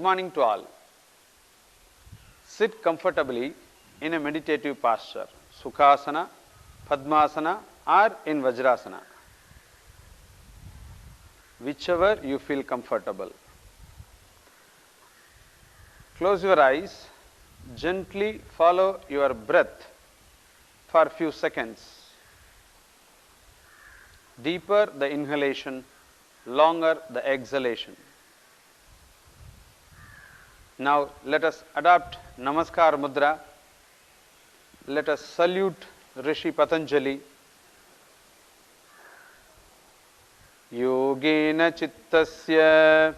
morning to all. Sit comfortably in a meditative posture, Sukhasana, Padmasana or in Vajrasana, whichever you feel comfortable. Close your eyes, gently follow your breath for a few seconds. Deeper the inhalation, longer the exhalation. Now let us adopt Namaskar Mudra. Let us salute Rishi Patanjali. Yogena Chittasya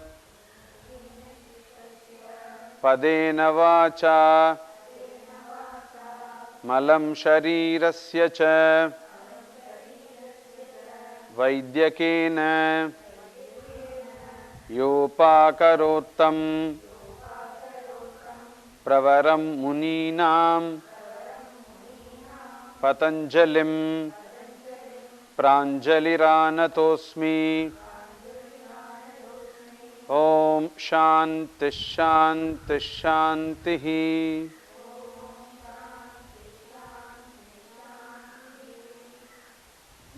Padena Vacha Malam Sharirasya Cha Vaidyakena Yopakarottam Pravaram Muninam Patanjalim Pranjaliranatosmi. Om Shanti Shanti Shanti.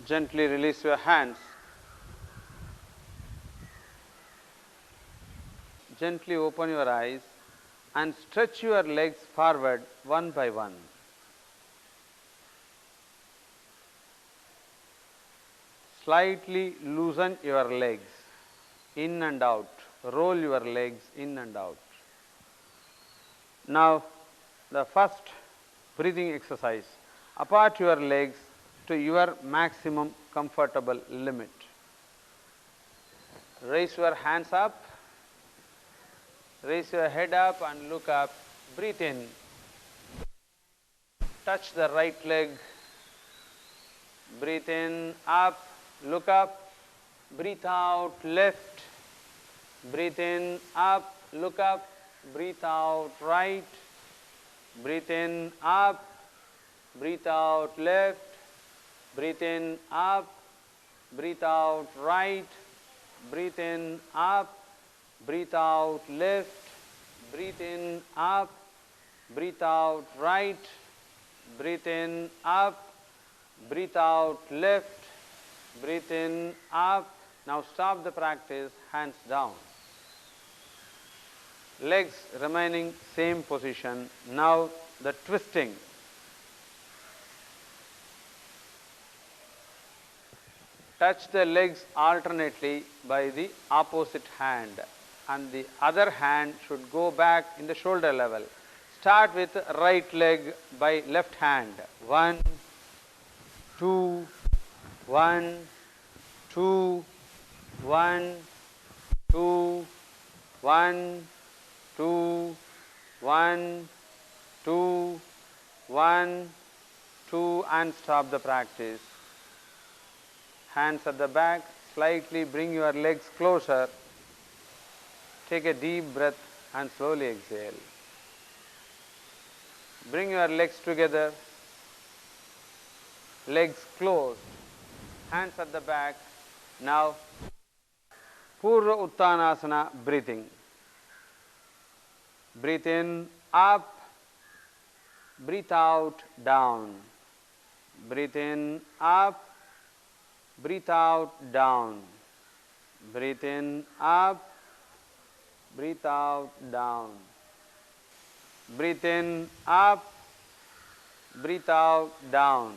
Gently release your hands. Gently open your eyes and stretch your legs forward one by one. Slightly loosen your legs in and out. Roll your legs in and out. Now, the first breathing exercise. Apart your legs to your maximum comfortable limit. Raise your hands up. Raise your head up and look up. Breathe in. Touch the right leg. Breathe in, up, look up. Breathe out, left. Breathe in, up, look up. Breathe out, right. Breathe in, up. Breathe out, left. Breathe in, up. Breathe out, right. Breathe in, up. Breathe out, left. Breathe in, up. Breathe out, right. Breathe in, up. Breathe out, left. Breathe in, up. Now stop the practice, hands down. Legs remaining same position. Now the twisting. Touch the legs alternately by the opposite hand, and the other hand should go back in the shoulder level. Start with right leg by left hand. 1, 2, 1, 2, 1, 2, 1, 2, 1, 2, 1, 2, and stop the practice. Hands at the back, slightly bring your legs closer. Take a deep breath and slowly exhale. Bring your legs together, legs closed, hands at the back. Now, Purva Uttanasana breathing. Breathe in, up, breathe out, down. Breathe in, up, breathe out, down. Breathe in, up, breathe out, down. Breathe in, up, breathe out, down.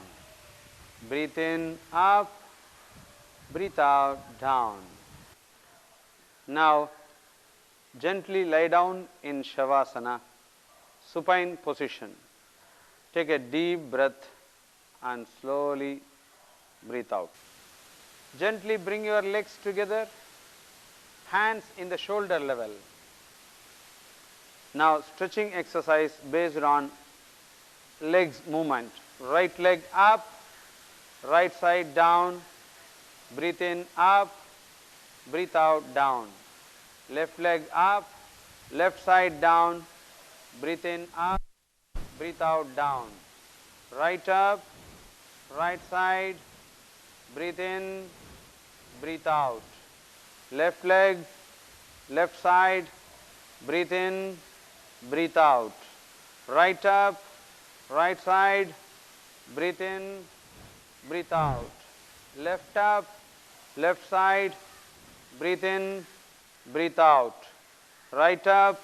Breathe in, up, breathe out, down. Now, gently lie down in Shavasana, supine position. Take a deep breath and slowly breathe out. Gently bring your legs together, hands in the shoulder level. Now, stretching exercise based on legs movement. Right leg up, right side down. Breathe in, up, breathe out, down. Left leg up, left side down. Breathe in, up, breathe out, down. Right up, right side. Breathe in, breathe out. Left leg, left side. breathe in, breathe out. Right up, right side, breathe in, breathe out. Left up, left side, breathe in, breathe out. Right up,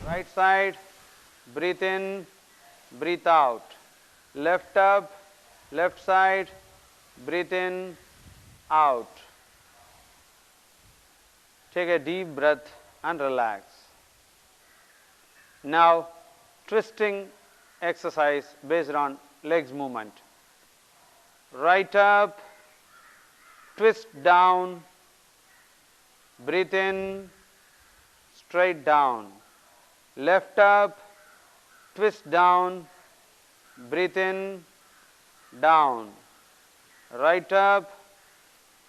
right side, breathe in, breathe out. Left up, left side, breathe in, out. Take a deep breath and relax. Now, twisting exercise based on legs movement. Right up, twist down, breathe in, straight down. Left up, twist down, breathe in, down. Right up,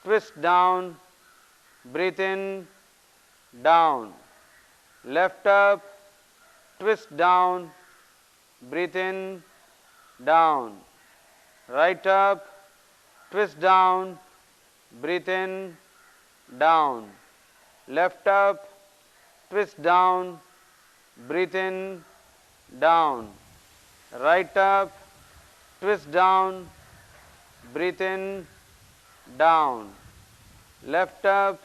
twist down, breathe in, down. Left up, twist down, breathe in, down. Right up, twist down, breathe in, down. Left up, twist down, breathe in, down. Right up, twist down, breathe in, down. Left up,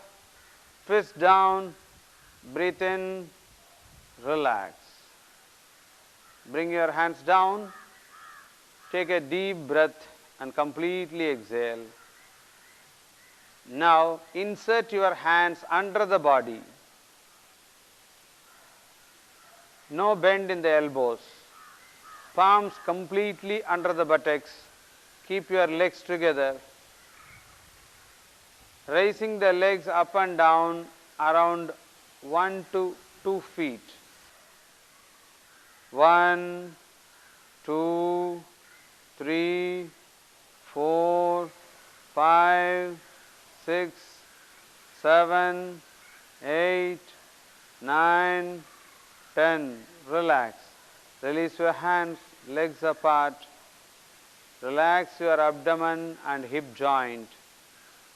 twist down, breathe in, relax. Bring your hands down, take a deep breath and completely exhale. Now insert your hands under the body. No bend in the elbows. Palms completely under the buttocks. Keep your legs together. Raising the legs up and down around 1 to 2 feet. 1, 2, 3, 4, 5, 6, 7, 8, 9, 10. Relax. Release your hands, legs apart. Relax your abdomen and hip joint.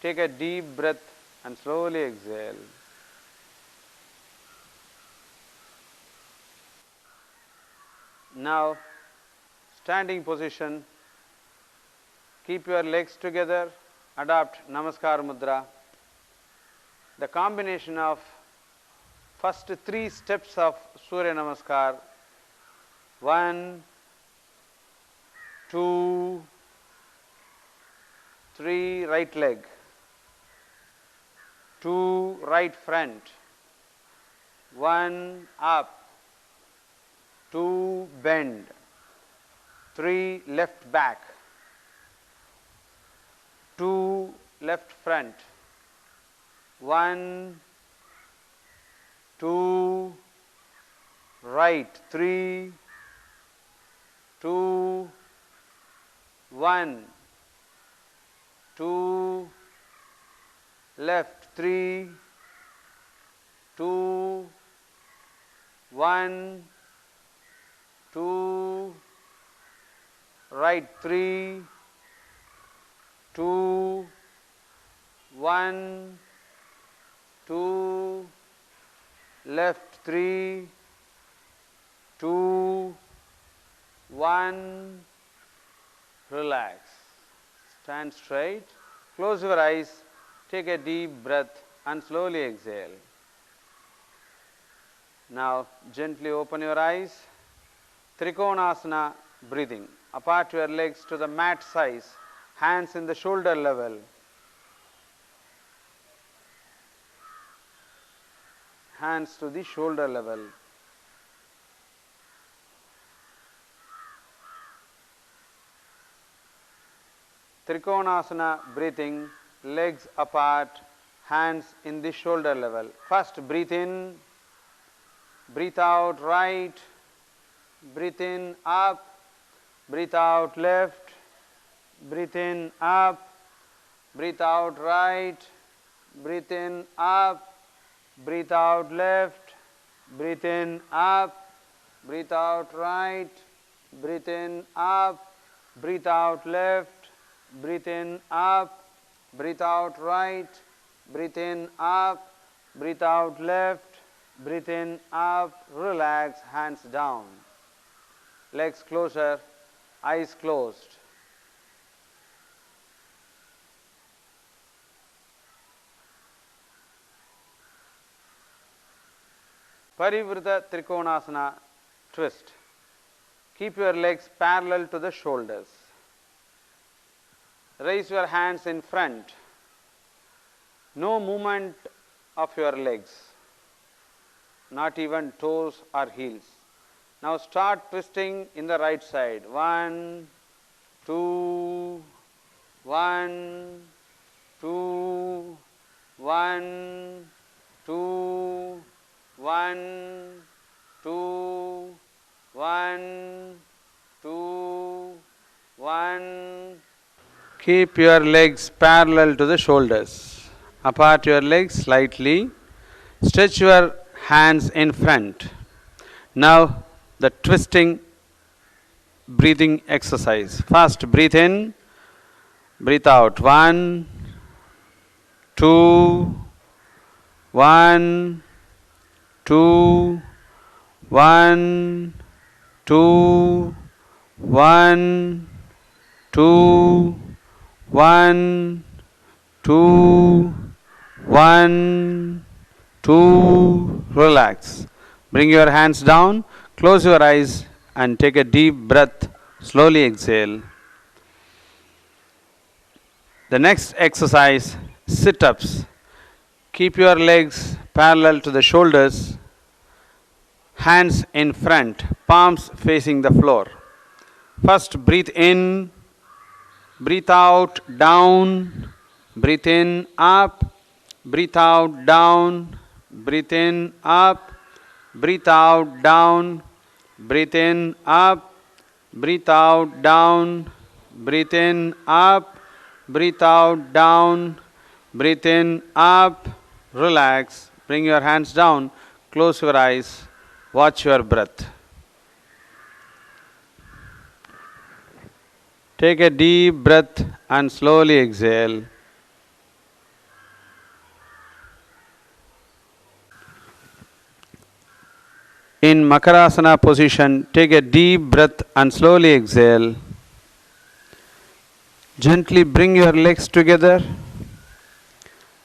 Take a deep breath and slowly exhale. Now, standing position. Keep your legs together. Adopt Namaskar Mudra. The combination of first 3 steps of Surya Namaskar. 1, 2, 3, right leg. 2, right front. 1, up. 2, bend. 3, left back. 2, left front. 1, 2, right. 3, 2, 1, 2, left. 3, 2, 1, 2, right. 3, 2, 1, 2, left. 3, 2, 1, relax. Stand straight, close your eyes, take a deep breath and slowly exhale. Now gently open your eyes. Trikonasana breathing. Apart your legs to the mat size, hands in the shoulder level. Hands to the shoulder level. Trikonasana breathing, legs apart, hands in the shoulder level. First breathe in, breathe out right, breathe in up, breathe out left, breathe in up, breathe out right, breathe in up, breathe out left, breathe in up, breathe out right, breathe in up, breathe out left, breathe in up, breathe out right, breathe in up, breathe out left, Breathe in, up, relax, hands down. Legs closer, eyes closed. Parivrita Trikonasana twist. Keep your legs parallel to the shoulders. Raise your hands in front. No movement of your legs, not even toes or heels. Now start twisting in the right side. 1, 2, 1, 2, 1, 2, 1, 2, 1, 2, 1. Keep your legs parallel to the shoulders. Apart your legs slightly. Stretch your hands in front. Now the twisting breathing exercise. First breathe in, breathe out. 1, 2, 1, 2, 1, 2, 1, 2, 1, 2, 1, 2. Relax. Bring your hands down, close your eyes and take a deep breath. Slowly exhale. The next exercise, sit-ups. Keep your legs parallel to the shoulders, hands in front, palms facing the floor. First breathe in, breathe out, down, breathe in, up, breathe out, down, breathe in, up, breathe out, down, breathe in, up, breathe out, down, breathe in, up, breathe out, down, breathe in, up, relax, bring your hands down, close your eyes, watch your breath. Take a deep breath and slowly exhale. In Makarasana position, take a deep breath and slowly exhale. Gently bring your legs together,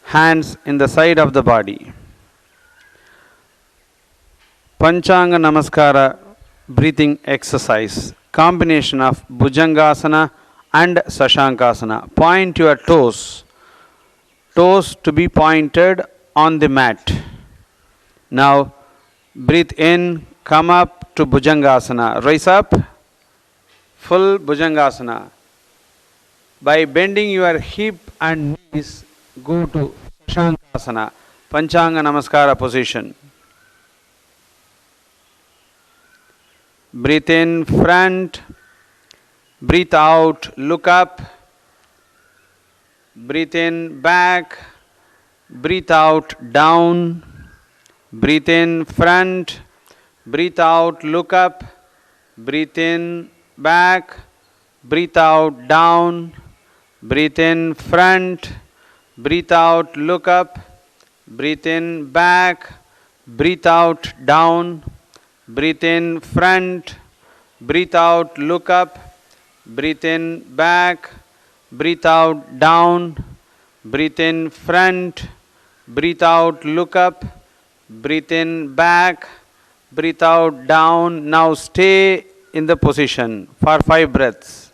hands in the side of the body. Panchanga Namaskara breathing exercise, combination of Bhujangasana and Sashankasana. Point your toes to be pointed on the mat. Now breathe in, come up to Bhujangasana. Rise up, full Bhujangasana. By bending your hip and knees, go to Sashankasana, Panchanga Namaskara position. Breathe in front, breathe out, look up, breathe in back, breathe out down, breathe in front, breathe out, look up, breathe in back, breathe out down, breathe in front, breathe out, look up, breathe in back, breathe out down, breathe in front, breathe out, look up, breathe in back, breathe out down, breathe in front, breathe out, look up, breathe in back, breathe out down. Now stay in the position for 5 breaths.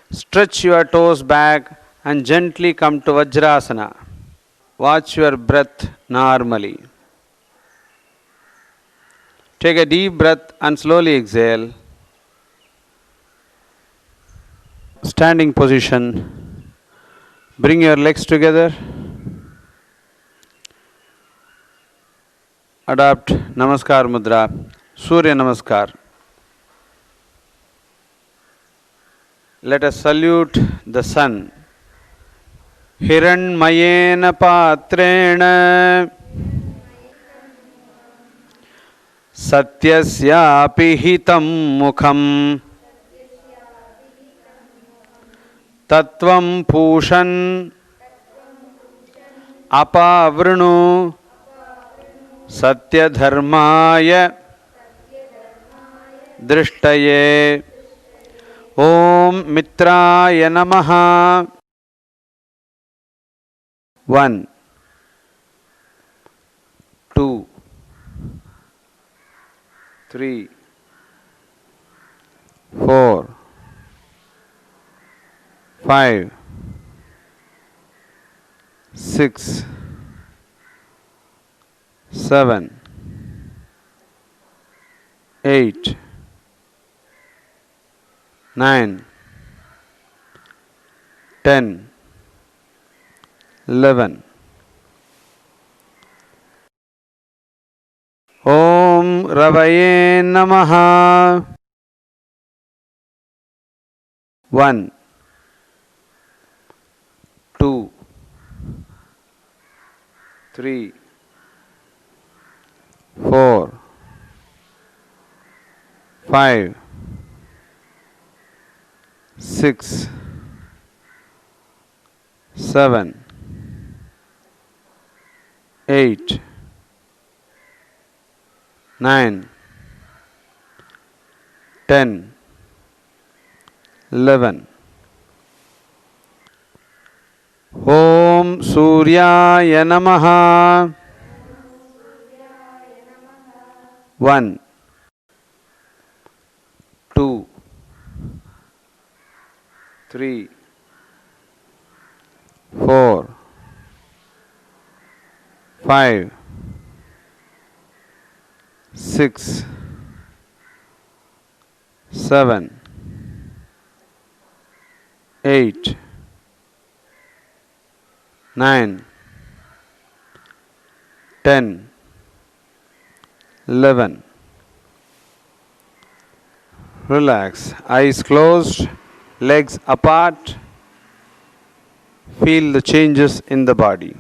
Stretch your toes back and gently come to Vajrasana. Watch your breath normally. Take a deep breath and slowly exhale. Standing position. Bring your legs together. Adopt Namaskar Mudra, Surya Namaskar. Let us salute the sun. Hiranmayena patrena satyasyapi hitam mukham तत्वं पूषन् अपावृणु सत्यधर्माय दृष्टये। ओम मित्राय नमः। 1 2 3 4 5 6 7 8 9 10 11 ओम रवये नमः। 1 2 3 4 5 6 7 8 9 10 11 ओम सूर्याय नमः। 1 2 3 4 5 6 7 8 9 10 11. Relax, eyes closed, legs apart. Feel the changes in the body.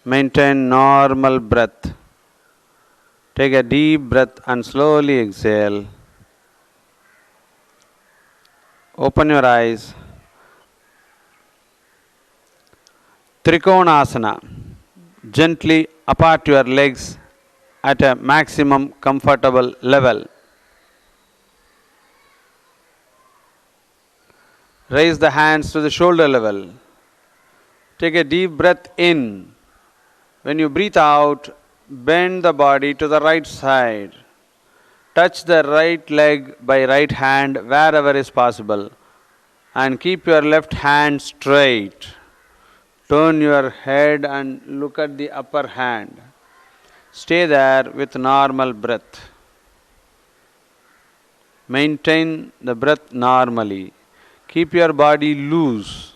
Maintain normal breath. Take a deep breath and slowly exhale. Open your eyes. Trikonasana. Gently apart your legs at a maximum comfortable level. Raise the hands to the shoulder level. Take a deep breath in. When you breathe out, bend the body to the right side. Touch the right leg by right hand wherever is possible and keep your left hand straight. Turn your head and look at the upper hand. Stay there with normal breath. Maintain the breath normally. Keep your body loose.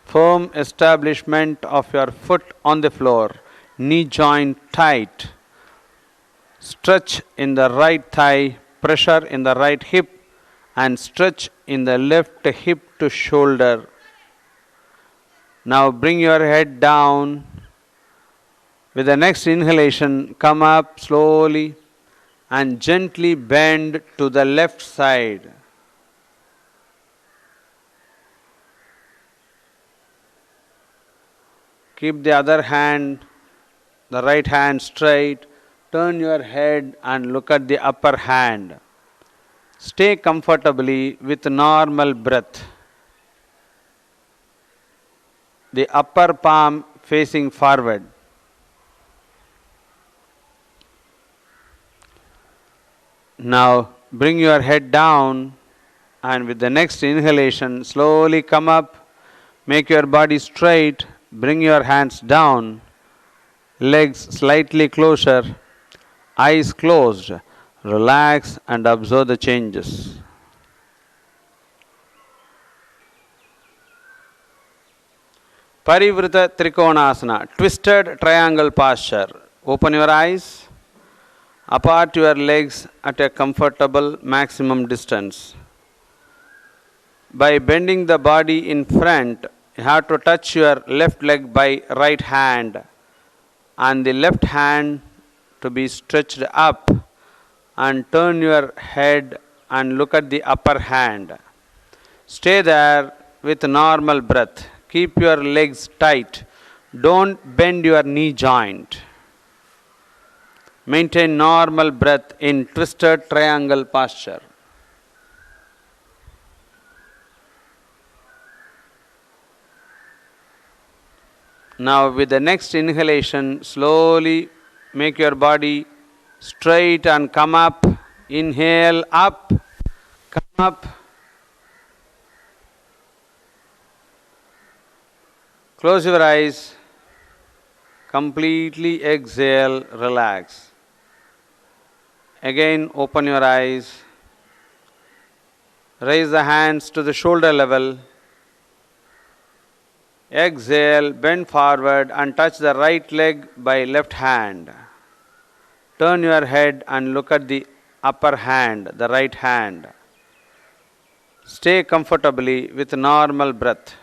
Firm establishment of your foot on the floor. Knee joint tight. Stretch in the right thigh, pressure in the right hip, and stretch in the left hip to shoulder. Now bring your head down. With the next inhalation, come up slowly and gently bend to the left side. Keep the other hand, the right hand straight. Turn your head and look at the upper hand. Stay comfortably with normal breath. The upper palm facing forward. Now bring your head down and with the next inhalation slowly come up. Make your body straight. Bring your hands down. Legs slightly closer. Eyes closed. Relax and observe the changes. Parivrita Trikonasana, twisted triangle posture. Open your eyes. Apart your legs at a comfortable maximum distance. By bending the body in front, you have to touch your left leg by right hand and the left hand to be stretched up, and turn your head and look at the upper hand. Stay there with normal breath. Keep your legs tight. Don't bend your knee joint. Maintain normal breath in twisted triangle posture. Now with the next inhalation, slowly make your body straight and come up. Inhale up, come up. Close your eyes. Completely exhale, relax. Again open your eyes. Raise the hands to the shoulder level. Exhale, bend forward and touch the right leg by left hand. Turn your head and look at the upper hand, the right hand. Stay comfortably with normal breath.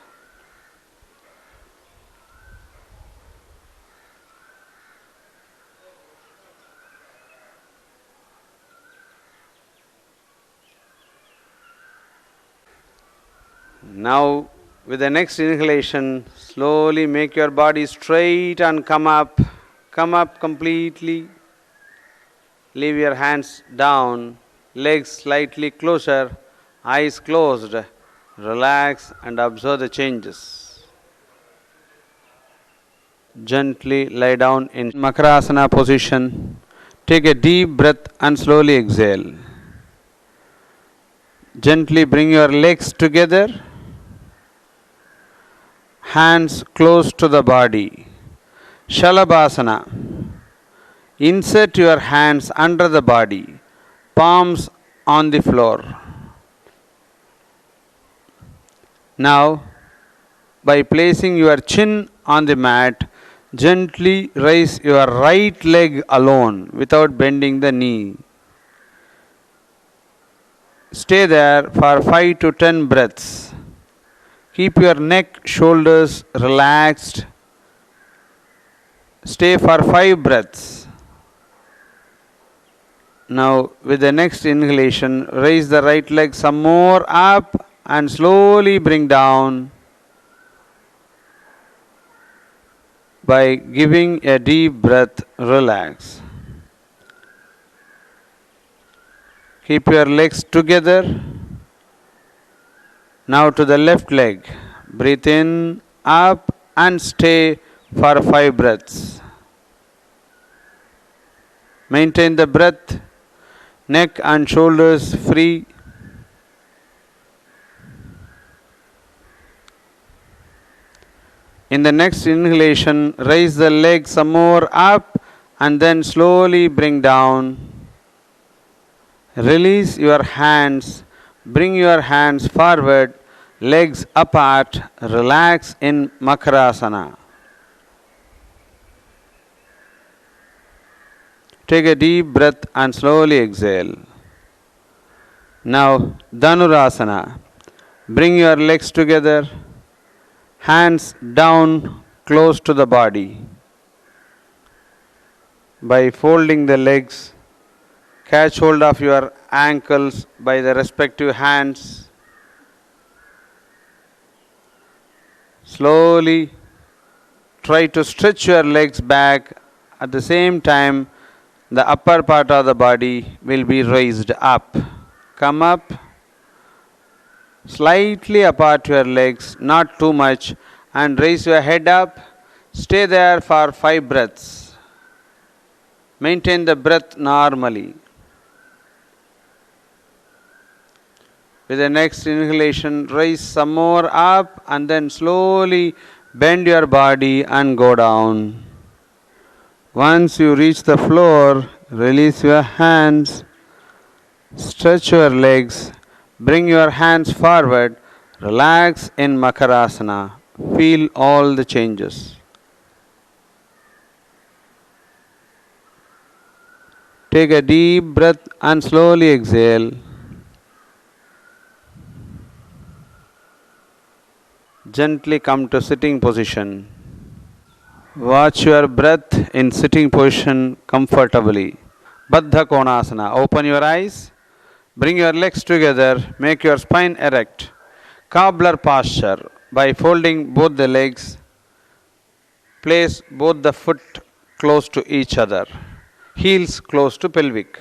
Now, with the next inhalation, slowly make your body straight and come up. Come up completely. Leave your hands down, legs slightly closer, eyes closed. Relax and observe the changes. Gently lie down in Makarasana position. Take a deep breath and slowly exhale. Gently bring your legs together. Hands close to the body. Shalabhasana. Insert your hands under the body, palms on the floor. Now, by placing your chin on the mat, gently raise your right leg alone without bending the knee. Stay there for 5 to 10 breaths. Keep your neck, shoulders relaxed. Stay for 5 breaths. Now, with the next inhalation, raise the right leg some more up and slowly bring down by giving a deep breath. Relax. Keep your legs together. Now to the left leg. Breathe in, up and stay for 5 breaths. Maintain the breath. Neck and shoulders free. In the next inhalation, raise the leg some more up and then slowly bring down. Release your hands. Bring your hands forward, legs apart. Relax in Makarasana. Take a deep breath and slowly exhale. Now, Dhanurasana. Bring your legs together, hands down close to the body. By folding the legs, catch hold of your ankles by the respective hands. Slowly try to stretch your legs back. At the same time, the upper part of the body will be raised up. Come up. Slightly apart your legs, not too much, and raise your head up. Stay there for 5 breaths. Maintain the breath normally. With the next inhalation, raise some more up and then slowly bend your body and go down. Once you reach the floor, release your hands, stretch your legs, bring your hands forward, relax in Makarasana. Feel all the changes. Take a deep breath and slowly exhale. Gently come to sitting position. Watch your breath in sitting position comfortably. Baddha Konasana. Open your eyes. Bring your legs together. Make your spine erect. Cobbler posture. By folding both the legs, place both the foot close to each other. Heels close to pelvic.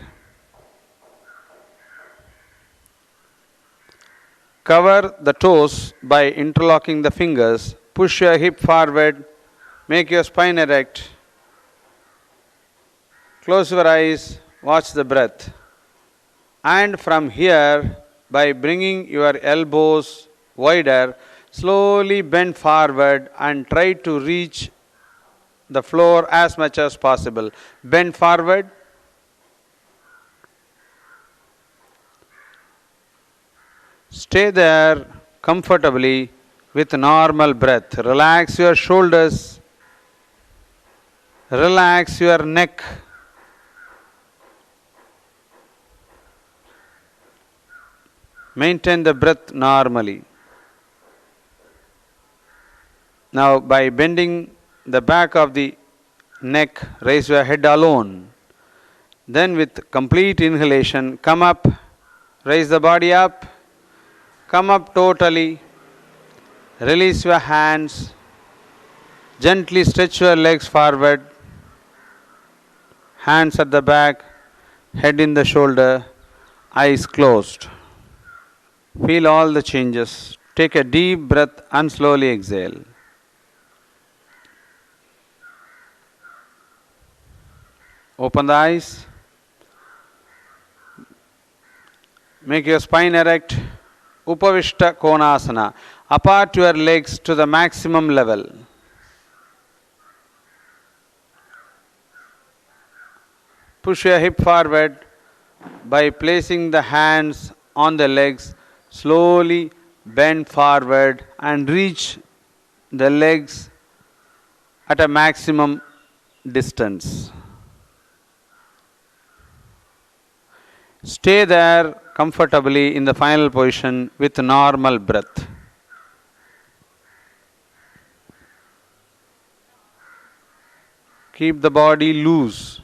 Cover the toes by interlocking the fingers. Push your hip forward. Make your spine erect. Close your eyes. Watch the breath. And from here, by bringing your elbows wider, slowly bend forward and try to reach the floor as much as possible. Bend forward. Stay there comfortably with normal breath. Relax your shoulders. Relax your neck. Maintain the breath normally. Now, by bending the back of the neck, raise your head alone. Then, with complete inhalation, come up, raise the body up, come up totally, release your hands, gently stretch your legs forward, hands at the back, head in the shoulder, eyes closed. Feel all the changes. Take a deep breath and slowly exhale. Open the eyes. Make your spine erect. Upavishta Konasana. Apart your legs to the maximum level. Push your hip forward by placing the hands on the legs. Slowly bend forward and reach the legs at a maximum distance. Stay there comfortably in the final position with normal breath. Keep the body loose.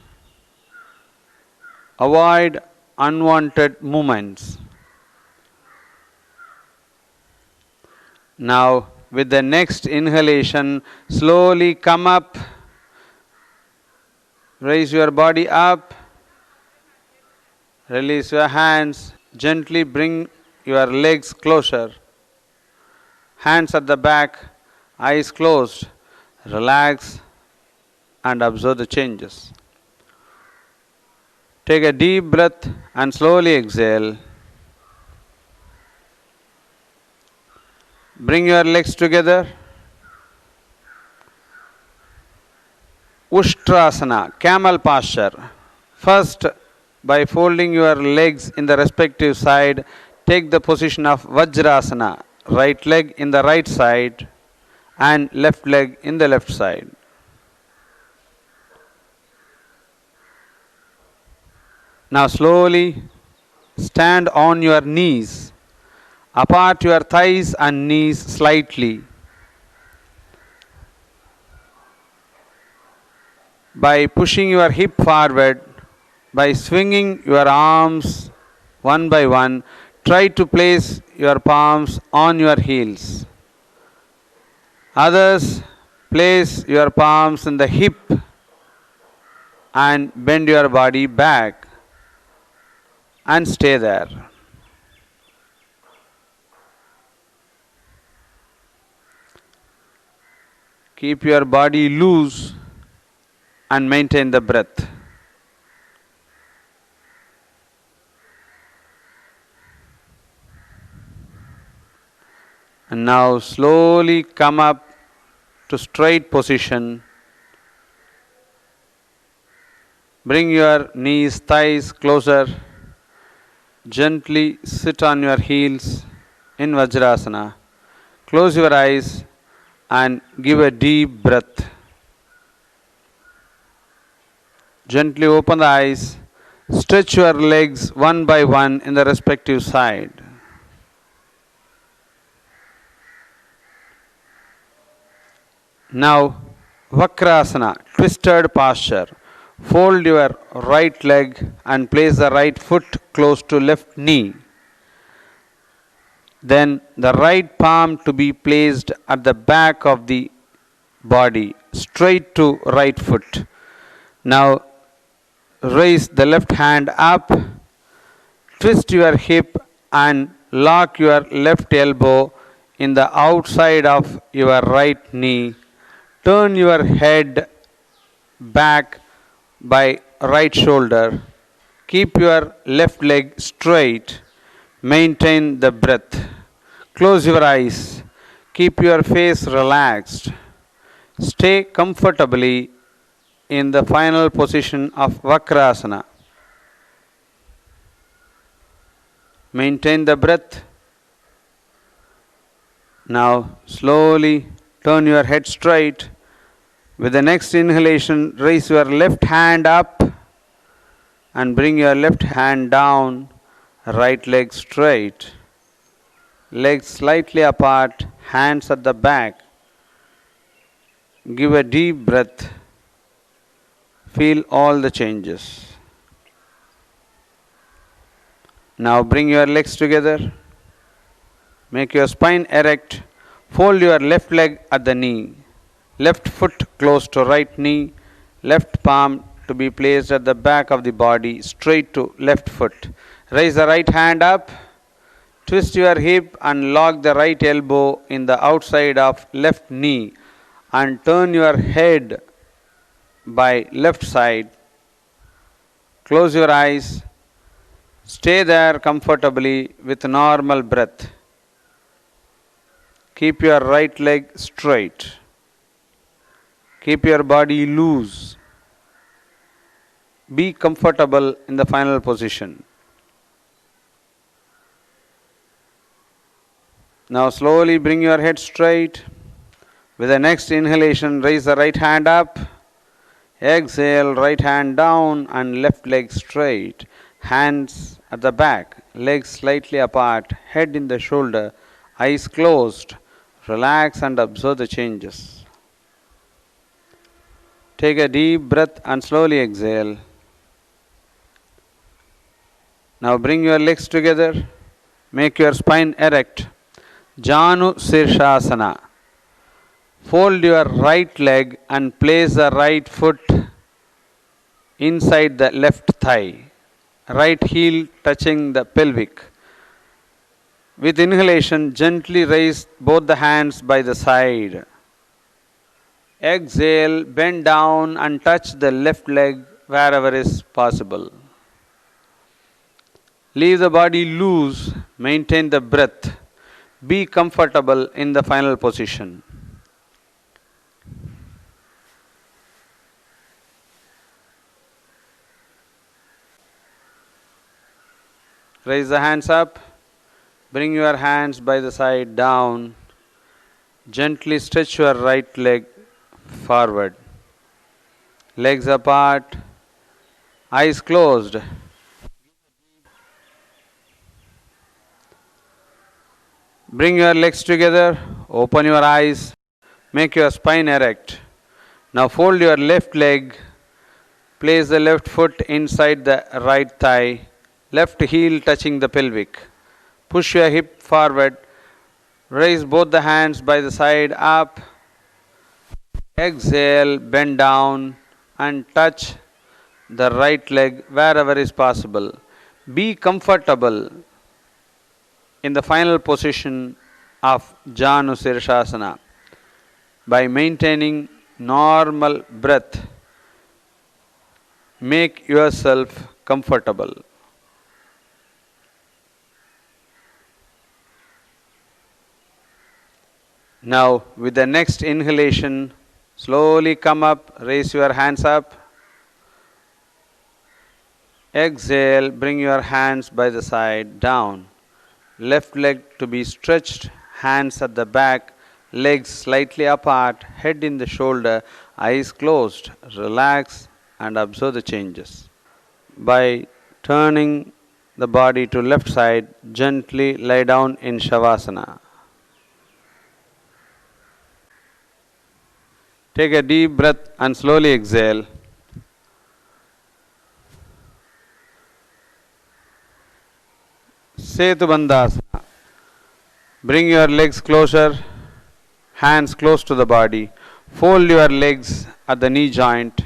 Avoid unwanted movements. Now, with the next inhalation, slowly come up, raise your body up, release your hands, gently bring your legs closer, hands at the back, eyes closed, relax and observe the changes. Take a deep breath and slowly exhale. Bring your legs together. Ushtrasana, camel posture. First, by folding your legs in the respective side, take the position of Vajrasana, right leg in the right side and left leg in the left side. Now slowly stand on your knees. Apart your thighs and knees slightly. By pushing your hip forward, by swinging your arms one by one, try to place your palms on your heels. Others, place your palms in the hip and bend your body back and stay there. Keep your body loose and maintain the breath. And now slowly come up to straight position. Bring your knees, thighs closer. Gently sit on your heels in Vajrasana. Close your eyes and give a deep breath. Gently open the eyes. Stretch your legs one by one in the respective side. Now, Vakrasana, twisted posture. Fold your right leg and place the right foot close to left knee. Then the right palm to be placed at the back of the body, straight to right foot. Now raise the left hand up, twist your hip and lock your left elbow in the outside of your right knee. Turn your head back by right shoulder. Keep your left leg straight. Maintain the breath. Close your eyes. Keep your face relaxed. Stay comfortably in the final position of Vakrasana. Maintain the breath. Now slowly turn your head straight. With the next inhalation, raise your left hand up and bring your left hand down, right leg straight. Legs slightly apart, hands at the back. Give a deep breath. Feel all the changes. Now bring your legs together. Make your spine erect. Fold your left leg at the knee. Left foot close to right knee. Left palm to be placed at the back of the body, straight to left foot. Raise the right hand up. Twist your hip and lock the right elbow in the outside of left knee and turn your head by left side. Close your eyes. Stay there comfortably with normal breath. Keep your right leg straight. Keep your body loose. Be comfortable in the final position. Now slowly bring your head straight. With the next inhalation, raise the right hand up. Exhale, right hand down and left leg straight. Hands at the back, legs slightly apart, head in the shoulder, eyes closed. Relax and observe the changes. Take a deep breath and slowly exhale. Now bring your legs together. Make your spine erect. Janu Sirshasana. Fold your right leg and place the right foot inside the left thigh. Right heel touching the pelvic. With inhalation, gently raise both the hands by the side. Exhale, bend down and touch the left leg wherever is possible. Leave the body loose, maintain the breath. Be comfortable in the final position. Raise the hands up. Bring your hands by the side down. Gently stretch your right leg forward. Legs apart. Eyes closed. Bring your legs together. Open your eyes. Make your spine erect. Now fold your left leg. Place the left foot inside the right thigh. Left heel touching the pelvic. Push your hip forward. Raise both the hands by the side up. Exhale, bend down and touch the right leg wherever is possible. Be comfortable in the final position of Janu Sirshasana by maintaining normal breath. Make yourself comfortable. Now, with the next inhalation, slowly come up, raise your hands up. Exhale, bring your hands by the side down. Left leg to be stretched, hands at the back, legs slightly apart, head in the shoulder, eyes closed. Relax and observe the changes. By turning the body to left side, gently lie down in Shavasana. Take a deep breath and slowly exhale. Setubandhasana. Bring your legs closer, hands close to the body. Fold your legs at the knee joint.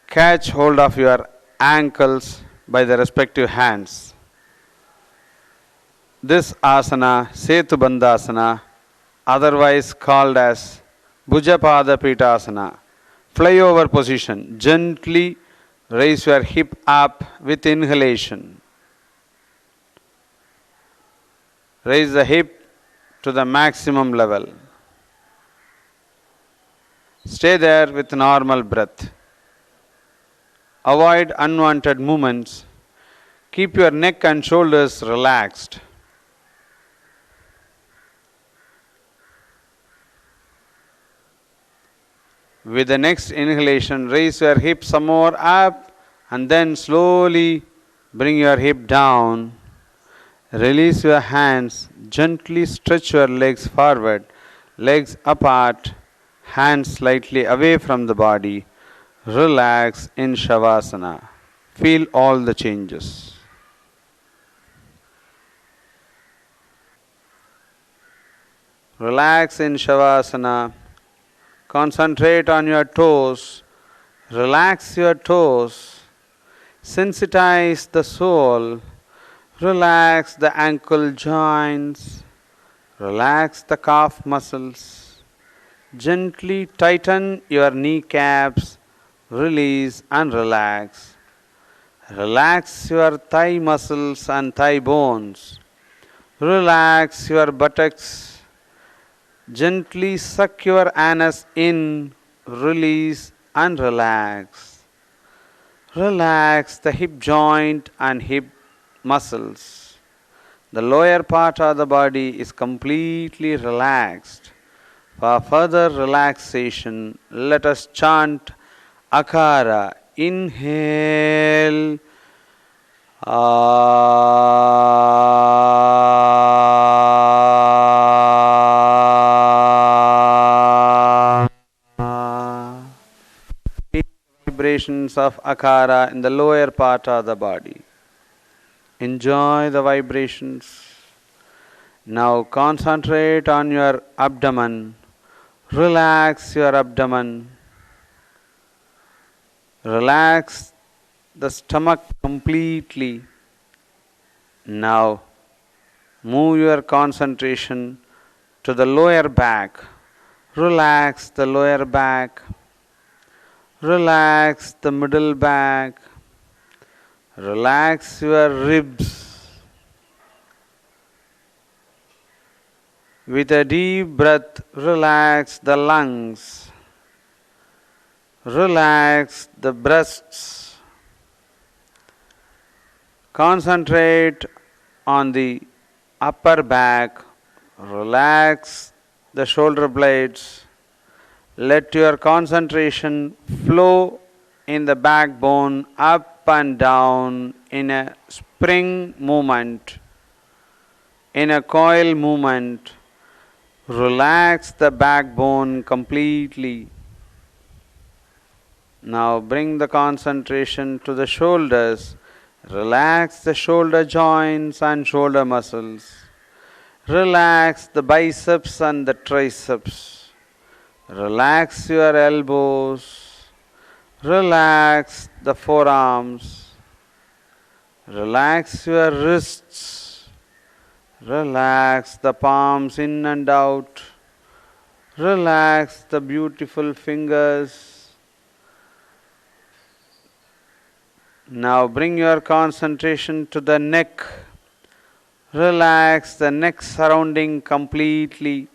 Catch hold of your ankles by the respective hands. This asana, Setubandhasana, otherwise called as Bhujapada Pitasana, flyover position. Gently raise your hip up with inhalation. Raise the hip to the maximum level. Stay there with normal breath. Avoid unwanted movements. Keep your neck and shoulders relaxed. With the next inhalation, raise your hip some more up and then slowly bring your hip down. Release your hands. Gently stretch your legs forward, legs apart, hands slightly away from the body. Relax in Shavasana. Feel all the changes. Relax in Shavasana. Concentrate on your toes. Relax your toes. Sensitize the sole. Relax the ankle joints. Relax the calf muscles. Gently tighten your kneecaps. Release and relax. Relax your thigh muscles and thigh bones. Relax your buttocks. Gently suck your anus in. Release and relax. Relax the hip joint and hip muscles. The lower part of the body is completely relaxed. For further relaxation, let us chant Akara. Inhale. Vibrations of Akara in the lower part of the body. Enjoy the vibrations. Now concentrate on your abdomen. Relax your abdomen. Relax the stomach completely. Now move your concentration to the lower back. Relax the lower back. Relax the middle back. Relax your ribs. With a deep breath, relax the lungs. Relax the breasts. Concentrate on the upper back. Relax the shoulder blades. Let your concentration flow in the backbone up and down in a spring movement, in a coil movement. Relax the backbone completely. Now bring the concentration to the shoulders. Relax the shoulder joints and shoulder muscles. Relax the biceps and the triceps. Relax your elbows. Relax the forearms. Relax your wrists. Relax the palms in and out. Relax the beautiful fingers. Now bring your concentration to the neck. Relax the neck surrounding completely.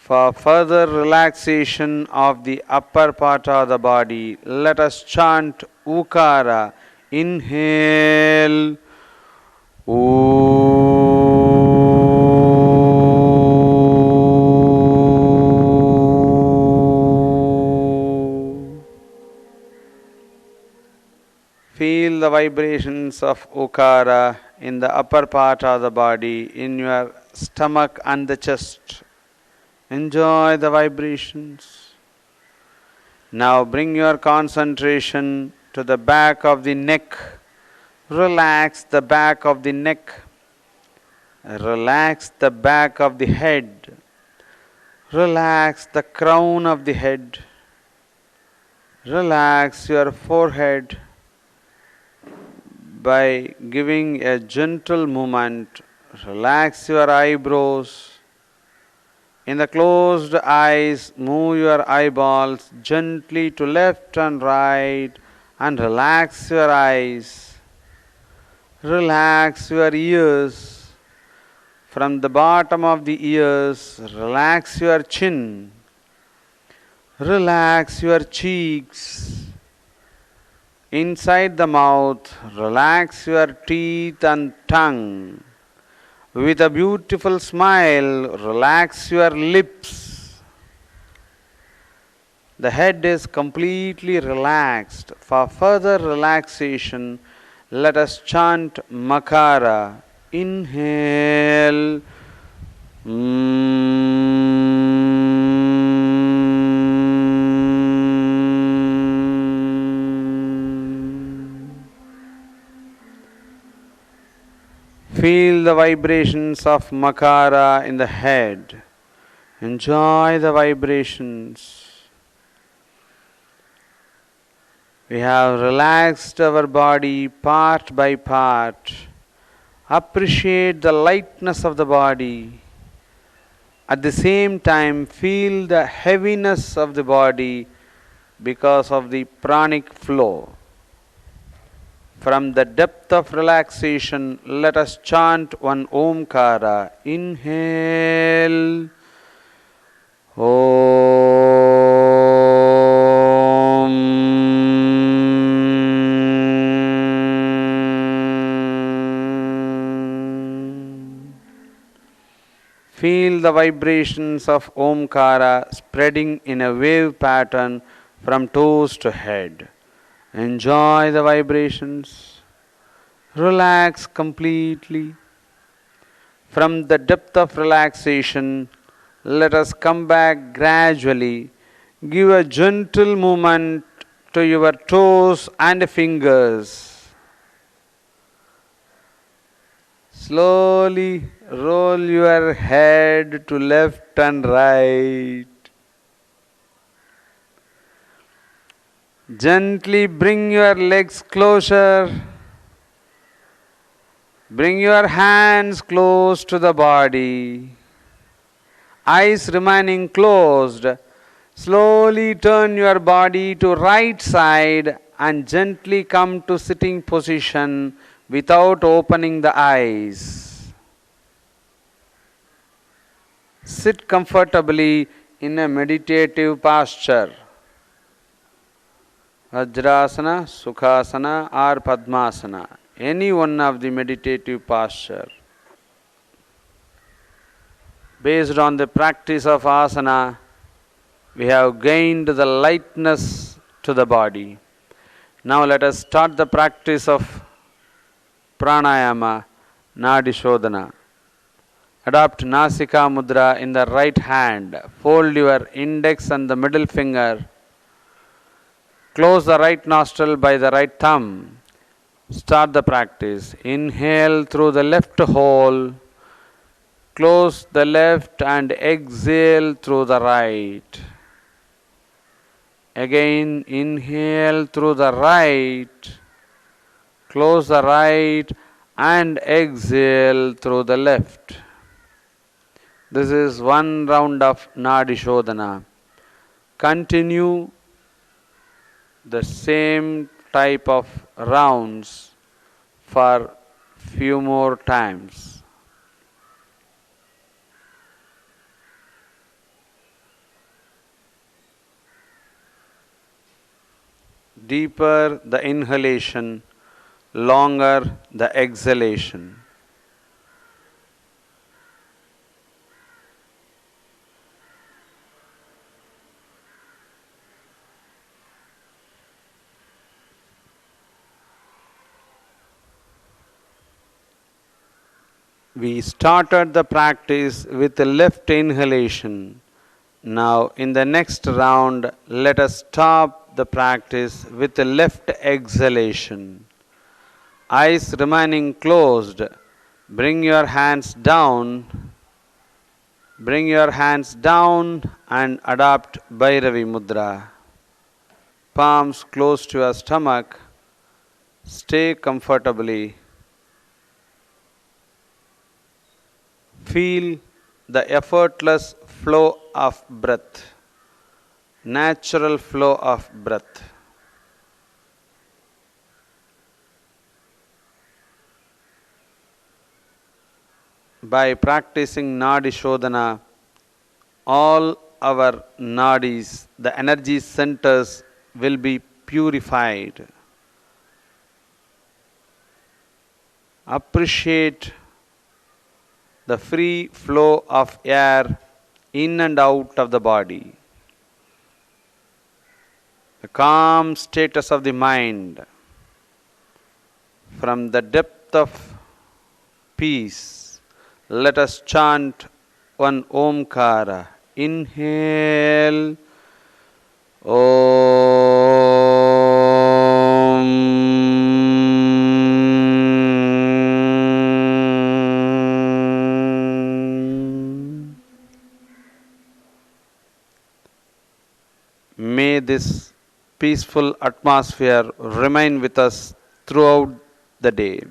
For further relaxation of the upper part of the body, let us chant Ukara. Inhale. Feel the vibrations of Ukara in the upper part of the body, in your stomach and the chest. Enjoy the vibrations. Now bring your concentration to the back of the neck. Relax the back of the neck. Relax the back of the head. Relax the crown of the head. Relax your forehead by giving a gentle movement. Relax your eyebrows. In the closed eyes, move your eyeballs gently to left and right and relax your eyes. Relax your ears. From the bottom of the ears, relax your chin. Relax your cheeks. Inside the mouth, relax your teeth and tongue. With a beautiful smile, relax your lips. The head is completely relaxed. For further relaxation, let us chant Makara. Inhale. Feel the vibrations of Makara in the head. Enjoy the vibrations. We have relaxed our body part by part. Appreciate the lightness of the body. At the same time, feel the heaviness of the body because of the pranic flow. From the depth of relaxation, let us chant one Omkara. Inhale. Feel the vibrations of Omkara spreading in a wave pattern from toes to head. Enjoy the vibrations. Relax completely. From the depth of relaxation, let us come back gradually. Give a gentle movement to your toes and fingers. Slowly roll your head to left and right. Gently bring your legs closer. Bring your hands close to the body. Eyes remaining closed. Slowly turn your body to right side and gently come to sitting position without opening the eyes. Sit comfortably in a meditative posture. Vajrasana, Sukhasana or Padmasana, any one of the meditative posture. Based on the practice of asana, we have gained the lightness to the body. Now let us start the practice of pranayama, Nadi Shodhana. Adopt Nasika Mudra in the right hand. Fold your index and the middle finger. Close the right nostril by the right thumb. Start the practice. Inhale through the left hole. Close the left and exhale through the right. Again, inhale through the right. Close the right and exhale through the left. This is one round of Nadi Shodhana. Continue the same type of rounds for few more times. Deeper the inhalation, longer the exhalation. We started the practice with the left inhalation. Now, in the next round, let us stop the practice with the left exhalation. Eyes remaining closed, bring your hands down. Bring your hands down and adopt Bhairavi Mudra. Palms close to your stomach. Stay comfortably. Feel the effortless flow of breath, natural flow of breath. By practicing Nadi Shodhana, all our nadis, the energy centers, will be purified. Appreciate the free flow of air in and out of the body. The calm status of the mind. From the depth of peace, let us chant one Omkara. Inhale. May this peaceful atmosphere remain with us throughout the day.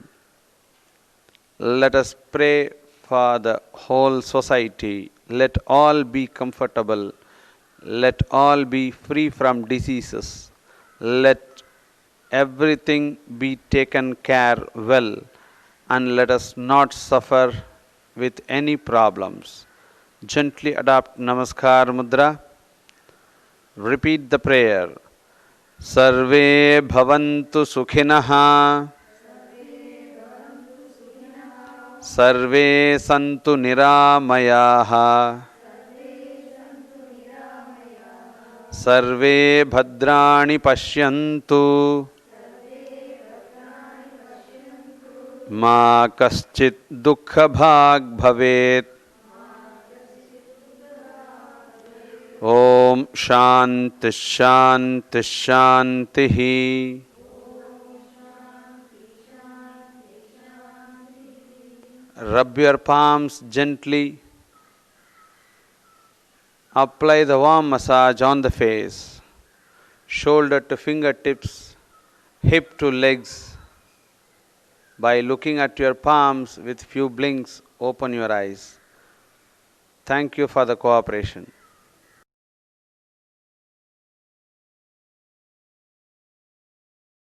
Let us pray for the whole society. Let all be comfortable. Let all be free from diseases. Let everything be taken care well, and let us not suffer with any problems. Gently adopt Namaskar Mudra. Repeat the prayer. Sarve bhavantu sukhinah. Sarve santu niramayaha. Sarve bhadrani pashyantu. Ma kaschit dukkha bhag bhavet. Om Shanti Shanti Shanti. Rub your palms gently. Apply the warm massage on the face, shoulder to fingertips, hip to legs. By looking at your palms with few blinks, open your eyes. Thank you for the cooperation.